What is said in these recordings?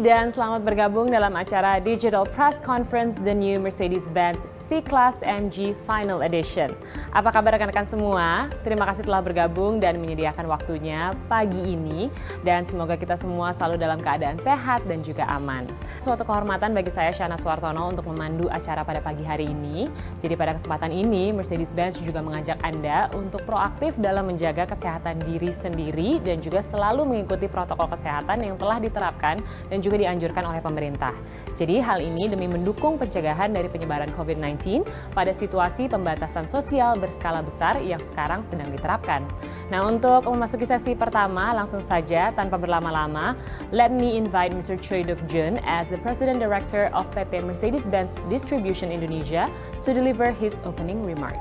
dan selamat bergabung dalam acara Digital Press Conference The New Mercedes-Benz C-Class AMG Final Edition. Apa kabar rekan-rekan semua? Terima kasih telah bergabung dan menyediakan waktunya pagi ini, dan semoga kita semua selalu dalam keadaan sehat dan juga aman. Suatu kehormatan bagi saya, Shana Suartono, untuk memandu acara pada pagi hari ini. Jadi pada kesempatan ini, Mercedes-Benz juga mengajak Anda untuk proaktif dalam menjaga kesehatan diri sendiri dan juga selalu mengikuti protokol kesehatan yang telah diterapkan dan juga dianjurkan oleh pemerintah. Jadi hal ini demi mendukung pencegahan dari penyebaran COVID-19 pada situasi pembatasan sosial berskala besar yang sekarang sedang diterapkan. Nah, untuk memasuki sesi pertama, langsung saja tanpa berlama-lama, let me invite Mr. Choi Duk-jun as the President Director of PT Mercedes-Benz Distribution Indonesia to deliver his opening remarks.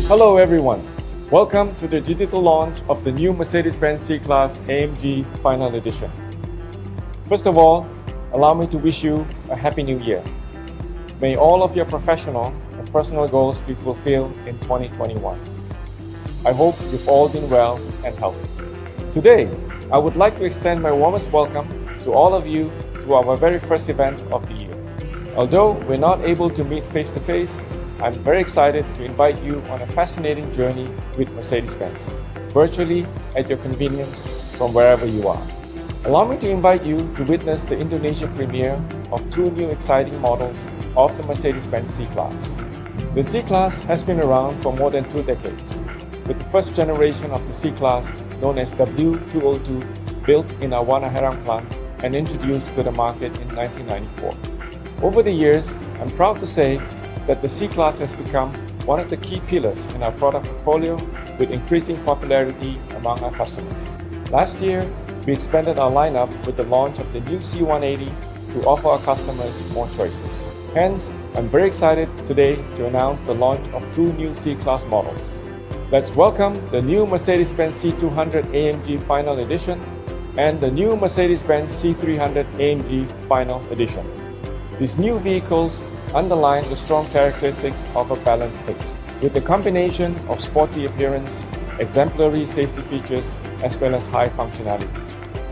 Hello everyone. Welcome to the digital launch of the new Mercedes-Benz C-Class AMG Final Edition. First of all, allow me to wish you a Happy New Year. May all of your professional and personal goals be fulfilled in 2021. I hope you've all been well and healthy. Today, I would like to extend my warmest welcome to all of you to our very first event of the year. Although we're not able to meet face-to-face, I'm very excited to invite you on a fascinating journey with Mercedes-Benz, virtually at your convenience from wherever you are. Allow me to invite you to witness the Indonesia premiere of two new exciting models of the Mercedes-Benz C-Class. The C-Class has been around for more than 2 decades, with the first generation of the C-Class known as W202 built in our Wanaherang plant and introduced to the market in 1994. Over the years, I'm proud to say that the C-Class has become one of the key pillars in our product portfolio with increasing popularity among our customers. Last year, we expanded our lineup with the launch of the new C180 to offer our customers more choices. Hence, I'm very excited today to announce the launch of two new C-Class models. Let's welcome the new Mercedes-Benz C200 AMG Final Edition and the new Mercedes-Benz C300 AMG Final Edition. These new vehicles underline the strong characteristics of a balanced taste, with a combination of sporty appearance, exemplary safety features, as well as high functionality.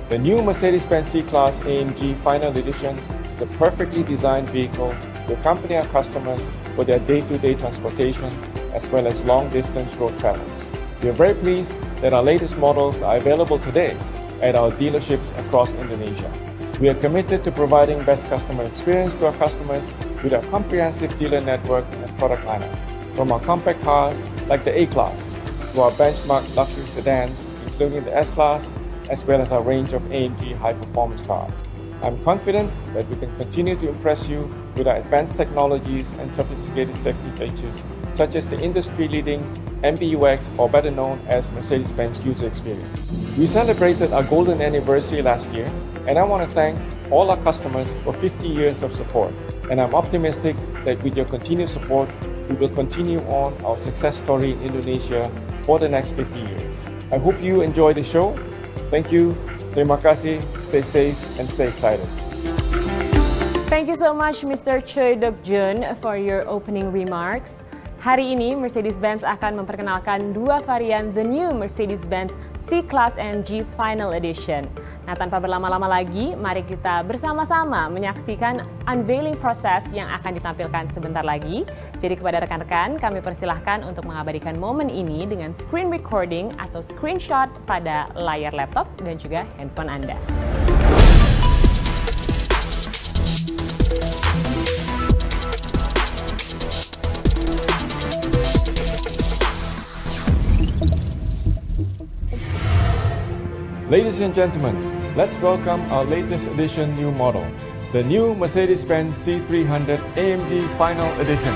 The new Mercedes-Benz C-Class AMG Final Edition is a perfectly designed vehicle to accompany our customers for their day-to-day transportation, as well as long-distance road travels. We are very pleased that our latest models are available today at our dealerships across Indonesia. We are committed to providing best customer experience to our customers with our comprehensive dealer network and product lineup, from our compact cars like the A-Class to our benchmark luxury sedans, including the S-Class, as well as our range of AMG high-performance cars. I'm confident that we can continue to impress you with our advanced technologies and sophisticated safety features, such as the industry-leading MBUX, or better known as Mercedes-Benz User Experience. We celebrated our golden anniversary last year, and I want to thank all our customers for 50 years of support. And I'm optimistic that with your continued support, we will continue on our success story in Indonesia for the next 50 years. I hope you enjoy the show. Thank you. Terima kasih. Stay safe and stay excited. Thank you so much, Mr. Choi Duk-jun, for your opening remarks. Hari ini, Mercedes-Benz akan memperkenalkan dua varian The New Mercedes-Benz C-Class AMG Final Edition. Nah, tanpa berlama-lama lagi, mari kita bersama-sama menyaksikan unveiling proses yang akan ditampilkan sebentar lagi. Jadi kepada rekan-rekan, kami persilahkan untuk mengabadikan momen ini dengan screen recording atau screenshot pada layar laptop dan juga handphone Anda. Ladies and gentlemen, let's welcome our latest edition new model, the new Mercedes-Benz C300 AMG Final Edition.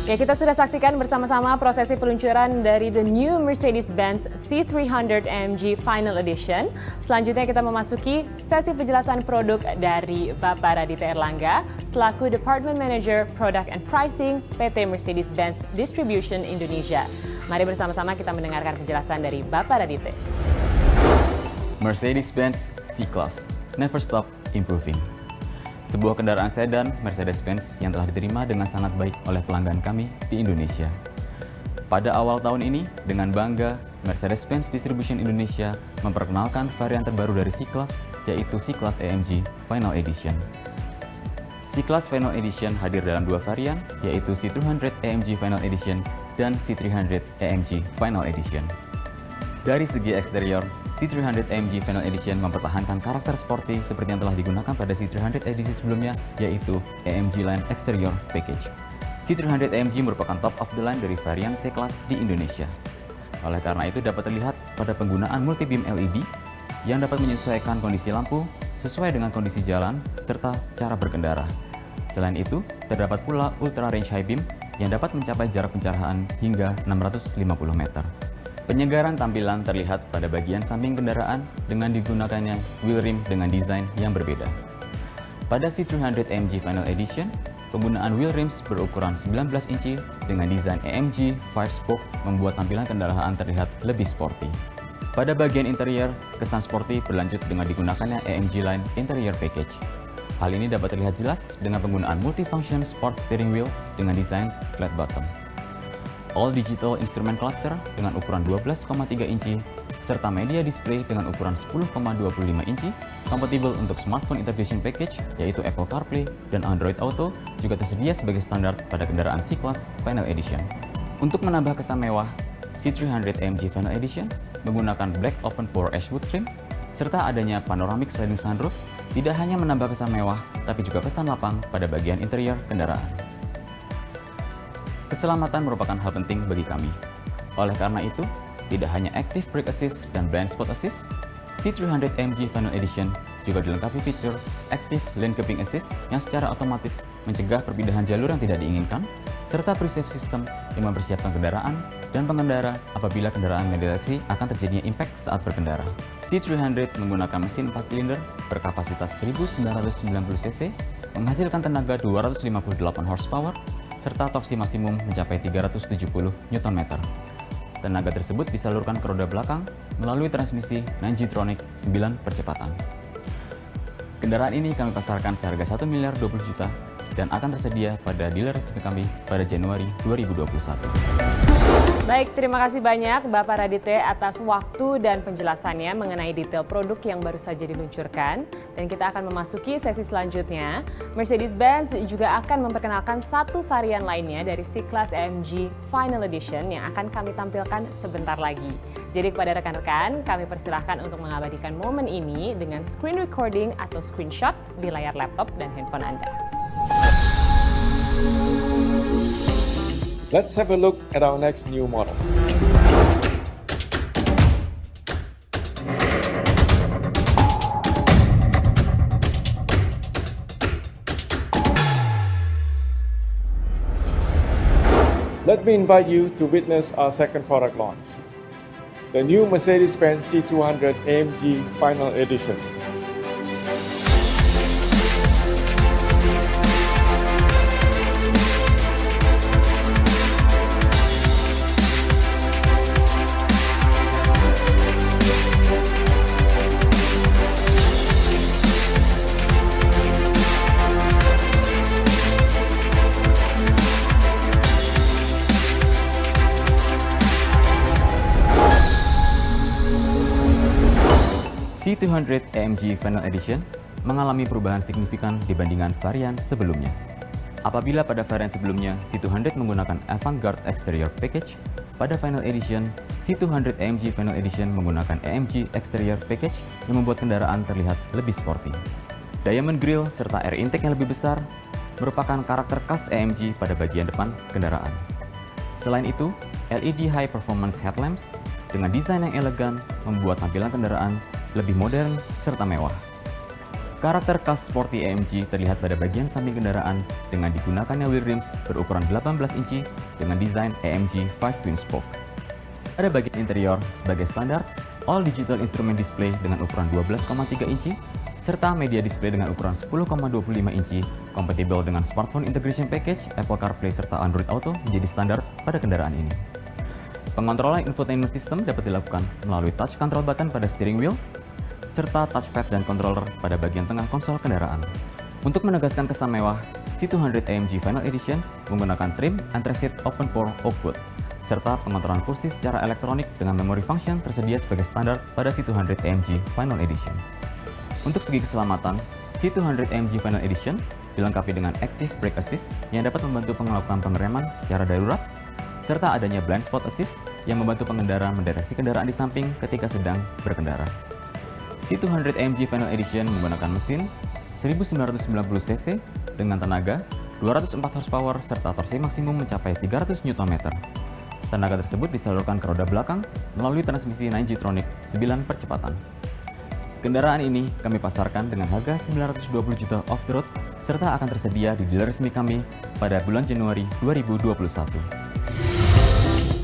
Ya, kita sudah saksikan bersama-sama prosesi peluncuran dari the new Mercedes-Benz C300 AMG Final Edition. Selanjutnya kita memasuki sesi penjelasan produk dari Bapak Raditya Erlangga selaku Department Manager Product and Pricing PT Mercedes-Benz Distribution Indonesia. Mari bersama-sama kita mendengarkan penjelasan dari Bapak Raditya. Mercedes-Benz C-Class, never stop improving. Sebuah kendaraan sedan Mercedes-Benz yang telah diterima dengan sangat baik oleh pelanggan kami di Indonesia. Pada awal tahun ini, dengan bangga, Mercedes-Benz Distribution Indonesia memperkenalkan varian terbaru dari C-Class, yaitu C-Class AMG Final Edition. C-Class Final Edition hadir dalam dua varian, yaitu C200 AMG Final Edition dan C300 AMG Final Edition. Dari segi eksterior, C300 AMG Final Edition mempertahankan karakter sporty seperti yang telah digunakan pada C300 edisi sebelumnya, yaitu AMG Line Exterior Package. C300 AMG merupakan top of the line dari varian C-Class di Indonesia. Oleh karena itu dapat terlihat pada penggunaan multi-beam LED yang dapat menyesuaikan kondisi lampu sesuai dengan kondisi jalan serta cara berkendara. Selain itu, terdapat pula Ultra Range High Beam yang dapat mencapai jarak pencerahan hingga 650 meter. Penyegaran tampilan terlihat pada bagian samping kendaraan dengan digunakannya wheel rim dengan desain yang berbeda. Pada C300 AMG Final Edition, penggunaan wheel rims berukuran 19 inci dengan desain AMG 5-spoke membuat tampilan kendaraan terlihat lebih sporty. Pada bagian interior, kesan sporty berlanjut dengan digunakannya AMG Line Interior Package. Hal ini dapat terlihat jelas dengan penggunaan multifunction sport steering wheel dengan desain flat bottom. All Digital Instrument Cluster dengan ukuran 12,3 inci, serta media display dengan ukuran 10,25 inci, kompatibel untuk smartphone integration package, yaitu Apple CarPlay dan Android Auto, juga tersedia sebagai standar pada kendaraan C-Class Final Edition. Untuk menambah kesan mewah, C300 AMG Final Edition menggunakan Black Open Pore Ashwood trim, serta adanya panoramic sliding sunroof, tidak hanya menambah kesan mewah, tapi juga kesan lapang pada bagian interior kendaraan. Keselamatan merupakan hal penting bagi kami. Oleh karena itu, tidak hanya Active Brake Assist dan Blind Spot Assist, C300 AMG Final Edition juga dilengkapi fitur Active Lane Keeping Assist yang secara otomatis mencegah perpindahan jalur yang tidak diinginkan, serta Pre-Save System yang mempersiapkan kendaraan dan pengendara apabila kendaraan mendeteksi akan terjadinya impact saat berkendara. C300 menggunakan mesin 4 silinder berkapasitas 1990 cc, menghasilkan tenaga 258 horsepower, serta torsi maksimum mencapai 370 Nm. Tenaga tersebut disalurkan ke roda belakang melalui transmisi 9G-tronic 9 percepatan. Kendaraan ini kami pasarkan seharga 1 miliar 20 juta dan akan tersedia pada dealer resmi kami pada Januari 2021. Baik, terima kasih banyak Bapak Raditya atas waktu dan penjelasannya mengenai detail produk yang baru saja diluncurkan. Dan kita akan memasuki sesi selanjutnya. Mercedes-Benz juga akan memperkenalkan satu varian lainnya dari C-Class AMG Final Edition yang akan kami tampilkan sebentar lagi. Jadi kepada rekan-rekan, kami persilahkan untuk mengabadikan momen ini dengan screen recording atau screenshot di layar laptop dan handphone Anda. Let's have a look at our next new model. Let me invite you to witness our second product launch, the new Mercedes-Benz C200 AMG Final Edition. C200 AMG Final Edition mengalami perubahan signifikan dibandingkan varian sebelumnya. Apabila pada varian sebelumnya C200 menggunakan Avant-Garde Exterior Package, pada Final Edition, C200 AMG Final Edition menggunakan AMG Exterior Package yang membuat kendaraan terlihat lebih sporty. Diamond Grille serta air intake yang lebih besar merupakan karakter khas AMG pada bagian depan kendaraan. Selain itu, LED High Performance Headlamps dengan desain yang elegan membuat tampilan kendaraan lebih modern serta mewah. Karakter khas sporty AMG terlihat pada bagian samping kendaraan dengan digunakannya wheel rims berukuran 18 inci dengan desain AMG 5 Twin Spoke. Pada bagian interior, sebagai standar, all digital instrument display dengan ukuran 12,3 inci, serta media display dengan ukuran 10,25 inci, kompatibel dengan smartphone integration package, Apple CarPlay serta Android Auto menjadi standar pada kendaraan ini. Pengontrolan infotainment system dapat dilakukan melalui touch control button pada steering wheel, serta touchpad dan controller pada bagian tengah konsol kendaraan. Untuk menegaskan kesan mewah, C200 AMG Final Edition menggunakan trim anthracite open pore oak wood, serta pengontrolan kursi secara elektronik dengan memory function tersedia sebagai standar pada C200 AMG Final Edition. Untuk segi keselamatan, C200 AMG Final Edition dilengkapi dengan Active Brake Assist yang dapat membantu melakukan pengereman secara darurat, serta adanya Blind Spot Assist yang membantu pengendara mendeteksi kendaraan di samping ketika sedang berkendara. C200 AMG Final Edition menggunakan mesin 1990 cc dengan tenaga 204 horsepower serta torsi maksimum mencapai 300 Nm. Tenaga tersebut disalurkan ke roda belakang melalui transmisi 9G-tronic 9 percepatan. Kendaraan ini kami pasarkan dengan harga 920 juta off the road serta akan tersedia di dealer resmi kami pada bulan Januari 2021.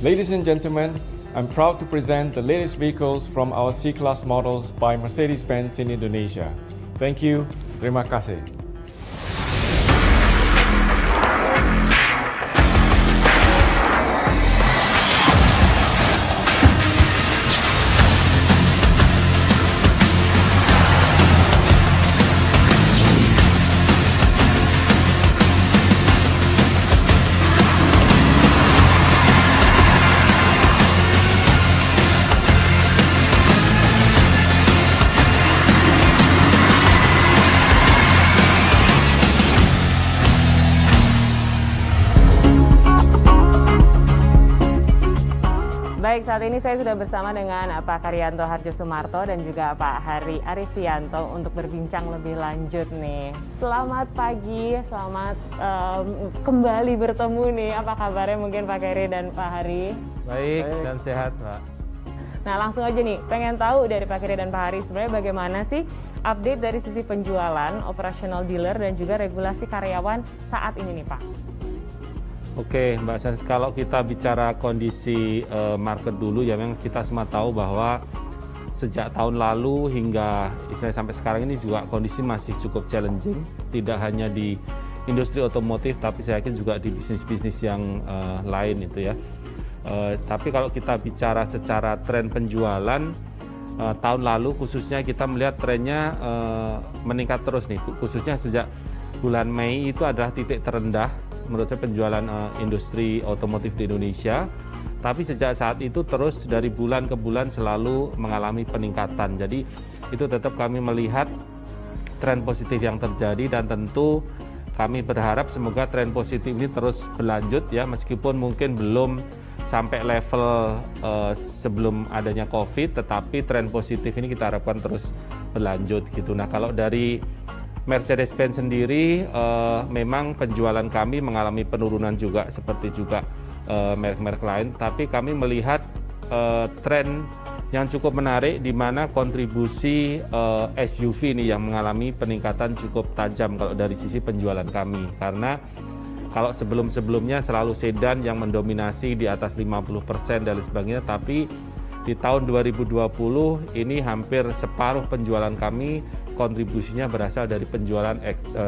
Ladies and gentlemen, I'm proud to present the latest vehicles from our C-Class models by Mercedes-Benz in Indonesia. Thank you. Terima kasih. Baik, saat ini saya sudah bersama dengan Pak Karyanto Harjo Sumarto dan juga Pak Hari Arifianto untuk berbincang lebih lanjut nih. Selamat pagi, selamat kembali bertemu nih. Apa kabarnya mungkin Pak Keri dan Pak Hari? Baik dan sehat, Pak. Nah, langsung aja nih, pengen tahu dari Pak Keri dan Pak Hari sebenarnya bagaimana sih update dari sisi penjualan, operasional dealer, dan juga regulasi karyawan saat ini nih Pak? Oke, Mbak Sans, kalau kita bicara kondisi market dulu, ya memang kita semua tahu bahwa sejak tahun lalu hingga istilahnya sampai sekarang ini juga kondisi masih cukup challenging, tidak hanya di industri otomotif, tapi saya yakin juga di bisnis-bisnis yang lain itu ya. Tapi kalau kita bicara secara tren penjualan, tahun lalu khususnya kita melihat trennya meningkat terus nih, khususnya sejak bulan Mei itu adalah titik terendah menurut saya penjualan industri otomotif di Indonesia. Tapi sejak saat itu terus dari bulan ke bulan selalu mengalami peningkatan. Jadi itu tetap kami melihat tren positif yang terjadi dan tentu kami berharap semoga tren positif ini terus berlanjut ya, meskipun mungkin belum sampai level sebelum adanya COVID, tetapi tren positif ini kita harapkan terus berlanjut gitu. Nah, kalau dari Mercedes-Benz sendiri memang penjualan kami mengalami penurunan juga seperti juga merek-merek lain, tapi kami melihat tren yang cukup menarik di mana kontribusi SUV ini yang mengalami peningkatan cukup tajam kalau dari sisi penjualan kami, karena kalau sebelum-sebelumnya selalu sedan yang mendominasi di atas 50% dan sebagainya, tapi di tahun 2020 ini hampir separuh penjualan kami kontribusinya berasal dari penjualan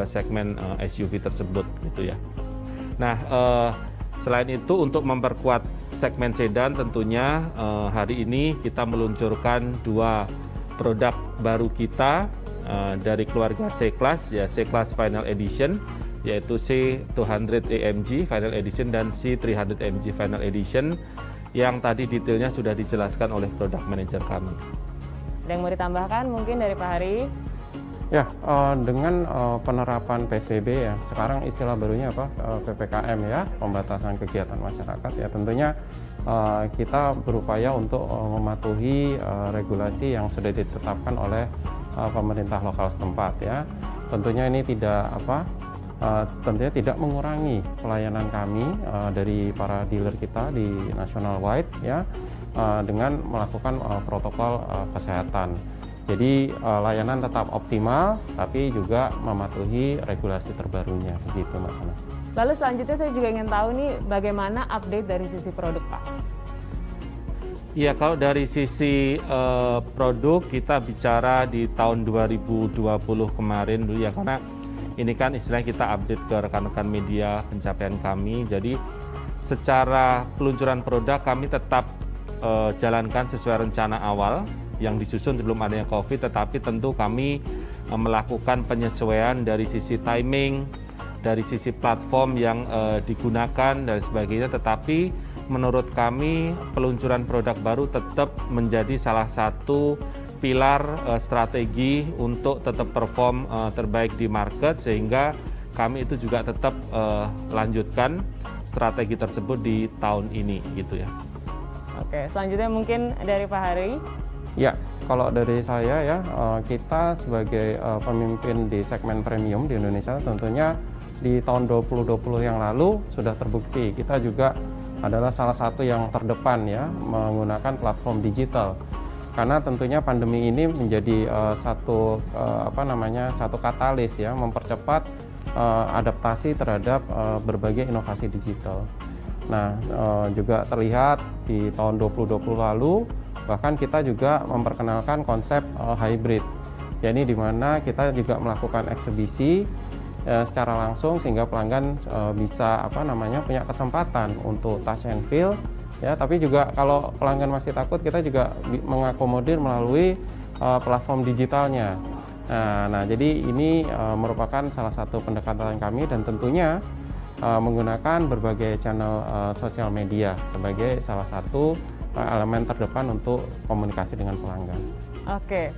segmen SUV tersebut gitu ya. Nah, selain itu untuk memperkuat segmen sedan tentunya hari ini kita meluncurkan dua produk baru kita dari keluarga C-Class ya, C-Class Final Edition, yaitu C200 AMG Final Edition dan C300 AMG Final Edition yang tadi detailnya sudah dijelaskan oleh product manager kami. Ada yang mau ditambahkan mungkin dari Pak Hari? Ya, dengan penerapan PSBB ya, sekarang istilah barunya apa? PPKM ya, pembatasan kegiatan masyarakat ya, tentunya kita berupaya untuk mematuhi regulasi yang sudah ditetapkan oleh pemerintah lokal setempat ya. Tentunya ini tentunya tidak mengurangi pelayanan kami dari para dealer kita di national wide ya, dengan melakukan protokol kesehatan. Jadi layanan tetap optimal, tapi juga mematuhi regulasi terbarunya, begitu Mas Anas. Lalu selanjutnya saya juga ingin tahu nih bagaimana update dari sisi produk Pak. Iya, kalau dari sisi produk kita bicara di tahun 2020 kemarin dulu ya, karena ini kan istilahnya kita update ke rekan-rekan media pencapaian kami. Jadi secara peluncuran produk kami tetap jalankan sesuai rencana awal yang disusun sebelum adanya COVID, tetapi tentu kami melakukan penyesuaian dari sisi timing, dari sisi platform yang digunakan dan sebagainya, tetapi menurut kami peluncuran produk baru tetap menjadi salah satu pilar strategi untuk tetap perform terbaik di market, sehingga kami itu juga tetap lanjutkan strategi tersebut di tahun ini gitu ya. Oke, selanjutnya mungkin dari Pak Hari. Ya, kalau dari saya ya, kita sebagai pemimpin di segmen premium di Indonesia tentunya di tahun 2020 yang lalu sudah terbukti kita juga adalah salah satu yang terdepan ya menggunakan platform digital. Karena tentunya pandemi ini menjadi satu katalis ya mempercepat adaptasi terhadap berbagai inovasi digital. Nah, juga terlihat di tahun 2020 lalu bahkan kita juga memperkenalkan konsep hybrid, yakni di mana kita juga melakukan eksebisi secara langsung sehingga pelanggan bisa punya kesempatan untuk touch and feel ya, tapi juga kalau pelanggan masih takut kita juga mengakomodir melalui platform digitalnya. Nah, jadi ini merupakan salah satu pendekatan kami dan tentunya menggunakan berbagai channel sosial media sebagai salah satu elemen terdepan untuk komunikasi dengan pelanggan. Oke,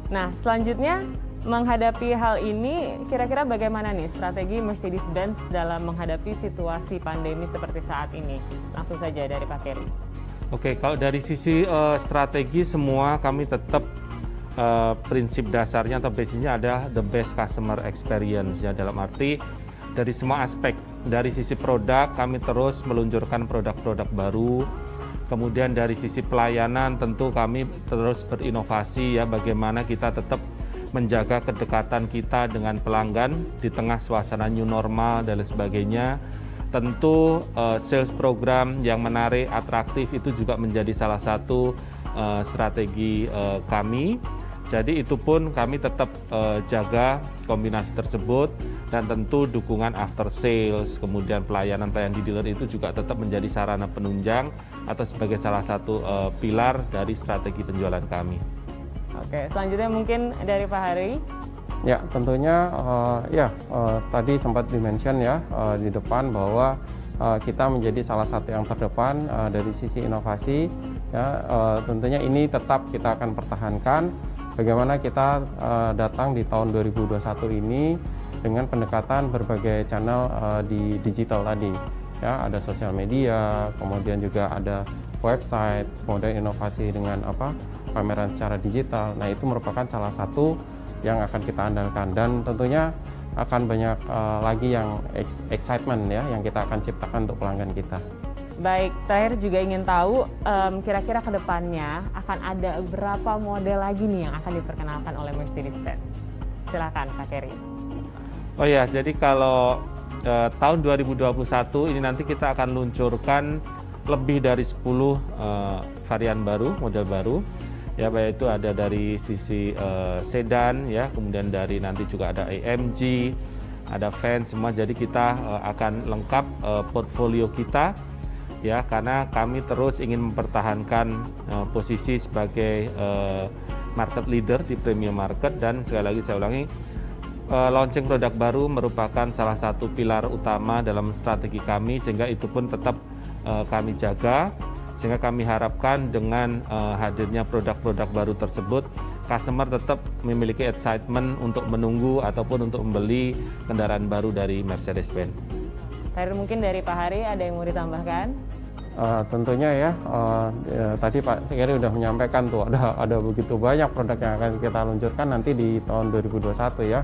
nah selanjutnya menghadapi hal ini, kira-kira bagaimana nih strategi Mercedes-Benz dalam menghadapi situasi pandemi seperti saat ini? Langsung saja dari Pak Kelly. Oke, kalau dari sisi strategi semua kami tetap prinsip dasarnya atau basisnya ada the best customer experience ya, dalam arti dari semua aspek. Dari sisi produk kami terus meluncurkan produk-produk baru. Kemudian dari sisi pelayanan tentu kami terus berinovasi ya, bagaimana kita tetap menjaga kedekatan kita dengan pelanggan di tengah suasana new normal dan lain sebagainya. Tentu sales program yang menarik, atraktif itu juga menjadi salah satu strategi kami. Jadi itu pun kami tetap jaga kombinasi tersebut, dan tentu dukungan after sales, kemudian pelayanan di dealer itu juga tetap menjadi sarana penunjang atau sebagai salah satu pilar dari strategi penjualan kami. Oke, selanjutnya mungkin dari Pak Hari. Ya, tentunya tadi sempat dimention ya di depan bahwa kita menjadi salah satu yang terdepan dari sisi inovasi ya, tentunya ini tetap kita akan pertahankan. Bagaimana kita datang di tahun 2021 ini dengan pendekatan berbagai channel di digital tadi ya, ada sosial media, kemudian juga ada website, kemudian inovasi dengan pameran secara digital. Nah, itu merupakan salah satu yang akan kita andalkan, dan tentunya akan banyak lagi yang excitement ya yang kita akan ciptakan untuk pelanggan kita. Baik, terakhir juga ingin tahu kira-kira ke depannya akan ada berapa model lagi nih yang akan diperkenalkan oleh Mercedes-Benz? Silakan Pak Kerry. Oh ya, jadi kalau tahun 2021 ini nanti kita akan luncurkan lebih dari 10 varian baru, model baru. Ya, baik itu ada dari sisi sedan ya, kemudian dari nanti juga ada AMG, ada van semua. Jadi kita akan lengkap portfolio kita ya, karena kami terus ingin mempertahankan posisi sebagai market leader di premium market. Dan sekali lagi saya ulangi, launching produk baru merupakan salah satu pilar utama dalam strategi kami, sehingga itu pun tetap kami jaga, sehingga kami harapkan dengan hadirnya produk-produk baru tersebut, customer tetap memiliki excitement untuk menunggu ataupun untuk membeli kendaraan baru dari Mercedes-Benz. Terakhir mungkin dari Pak Hari, ada yang mau ditambahkan? Tentunya tadi Pak Kerry sudah menyampaikan tuh ada begitu banyak produk yang akan kita luncurkan nanti di tahun 2021 ya.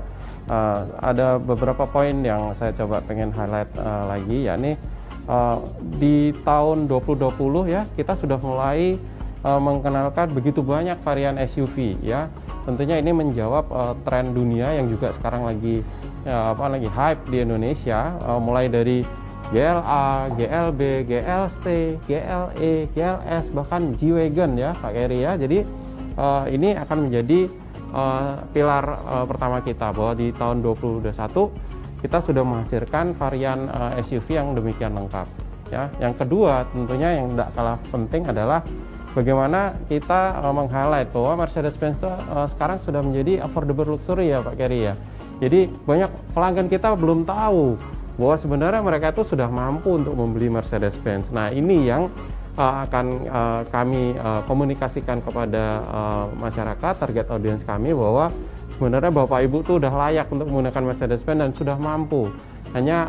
Ada beberapa poin yang saya coba pengen highlight lagi, yakni di tahun 2020 ya kita sudah mulai mengenalkan begitu banyak varian SUV ya. tentunya ini menjawab tren dunia yang juga sekarang lagi hype di Indonesia, mulai dari GLA, GLB, GLC, GLE, GLS, bahkan G-Wagon ya Pak Keri ya. Jadi ini akan menjadi pilar pertama kita, bahwa di tahun 2021 kita sudah menghasilkan varian SUV yang demikian lengkap ya. Yang kedua tentunya yang tidak kalah penting adalah bagaimana kita meng-highlight bahwa Mercedes-Benz itu sekarang sudah menjadi affordable luxury ya Pak Keri ya. Jadi banyak pelanggan kita belum tahu bahwa sebenarnya mereka itu sudah mampu untuk membeli Mercedes-Benz. Nah ini yang akan kami komunikasikan kepada masyarakat, target audience kami, bahwa sebenarnya Bapak Ibu tuh udah layak untuk menggunakan Mercedes-Benz dan sudah mampu. Hanya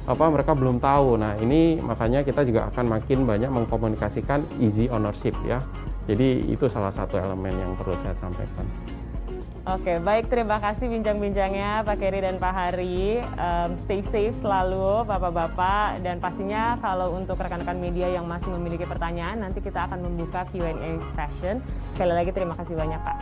mereka belum tahu. Nah ini makanya kita juga akan makin banyak mengkomunikasikan easy ownership ya. Jadi itu salah satu elemen yang perlu saya sampaikan. Oke, baik, terima kasih bincang-bincangnya Pak Keri dan Pak Hari. Stay safe selalu Bapak-Bapak, dan pastinya kalau untuk rekan-rekan media yang masih memiliki pertanyaan, nanti kita akan membuka Q&A session. Sekali lagi terima kasih banyak Pak.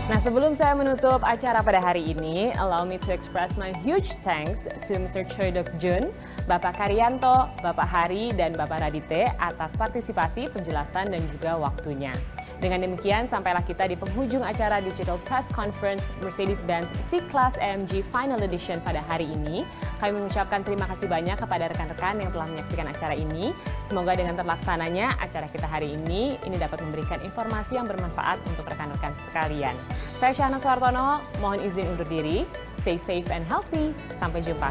Nah, sebelum saya menutup acara pada hari ini, allow me to express my huge thanks to Mr. Choi Dok Jun, Bapak Karyanto, Bapak Hari, dan Bapak Radite atas partisipasi, penjelasan, dan juga waktunya. Dengan demikian, sampailah kita di penghujung acara Digital Press Conference Mercedes-Benz C-Class AMG Final Edition pada hari ini. Kami mengucapkan terima kasih banyak kepada rekan-rekan yang telah menyaksikan acara ini. Semoga dengan terlaksananya acara kita hari ini dapat memberikan informasi yang bermanfaat untuk rekan-rekan sekalian. Saya Syahna Suhartono, mohon izin undur diri. Stay safe and healthy. Sampai jumpa.